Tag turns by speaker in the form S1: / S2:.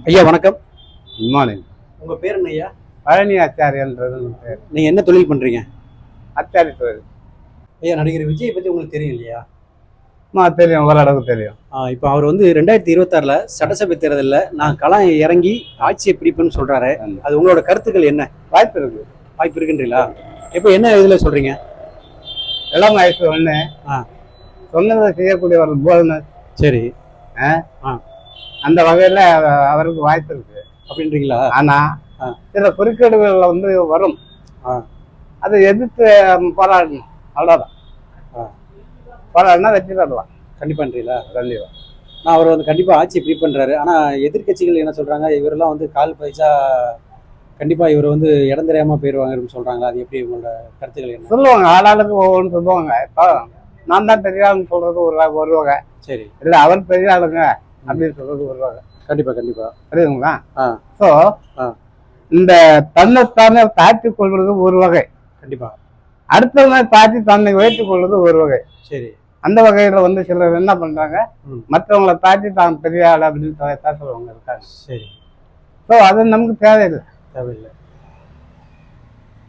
S1: ஐயா வணக்கம்.
S2: Good morning.
S1: உங்க பேர் என்ன ஐயா?
S2: பழனி ஆச்சாரியன்றது பேர்.
S1: நீங்க என்ன தொழில் பண்றீங்க?
S2: ஆச்சாரி தொழில்.
S1: ஐயா, நடிகர் விஜய் பத்தி உங்களுக்கு தெரியும் இல்லையா?
S2: தெரியும், ஓரளவுக்கு தெரியும்.
S1: இப்போ அவர் வந்து 2026ல சட்டசபை தேர்தலில் நான் களம் இறங்கி ஆட்சியை பிடிப்பேன்னு சொல்றாரு. அது உங்களோட கருத்துக்கள் என்ன?
S2: வாய்ப்பு இருக்கு.
S1: வாய்ப்பு இருக்குன்றீங்களா? இப்போ என்ன இதுல சொல்றீங்க?
S2: இளம் வயசு ஒண்ணு சொன்னதை செய்யக்கூடியவர் போதுன்னு.
S1: சரி.
S2: அந்த வகையில அவருக்கு வாய்ப்பு இருக்கு
S1: அப்படின்றீங்களா?
S2: ஆனா சில குறுக்கீடுகள் வந்து வரும். அதை எதிர்த்து போராடணும், அவ்வளவுதான். போராடினா வெற்றி பெறலாம்.
S1: கண்டிப்பான்றீங்களா?
S2: கண்டிப்பா.
S1: நான் அவர் வந்து கண்டிப்பா ஆட்சி பிடி பண்றாரு. ஆனா எதிர்கட்சிகள் என்ன சொல்றாங்க, இவரெல்லாம் வந்து கால் பைசா கண்டிப்பா இவர் வந்து இடம் தெரியாம போயிருவாங்கன்னு சொல்றாங்க. அது எப்படி உங்களோட கருத்துக்கள் என்ன?
S2: சொல்லுவாங்க, ஆளாளுக்கு ஒவ்வொன்று சொல்லுவாங்க. இப்போ நான் தான் பெரிய ஆளுன்னு சொல்றது ஒரு வகை.
S1: சரி.
S2: இல்ல அவர் பெரிய ஆளுங்க அப்படின்னு சொல்றது ஒரு வகை.
S1: கண்டிப்பா கண்டிப்பா.
S2: புரியுதுங்களா? ஸோ இந்த தன்னைத்தானே தாழ்த்தி கொள்வது ஒரு வகை.
S1: கண்டிப்பா.
S2: அடுத்தவங்க தாழ்த்தி தன்னை உயர்த்திக் கொள்வது ஒரு வகை.
S1: சரி.
S2: அந்த வகையில வந்து சிலர் என்ன பண்றாங்க, மற்றவங்களை தாழ்த்தி தான் பெரிய ஆள் அப்படின்னு பேசுறவங்க இருக்காங்க.
S1: சரி.
S2: ஸோ அது நமக்கு தேவையில்லை.
S1: தேவையில்லை.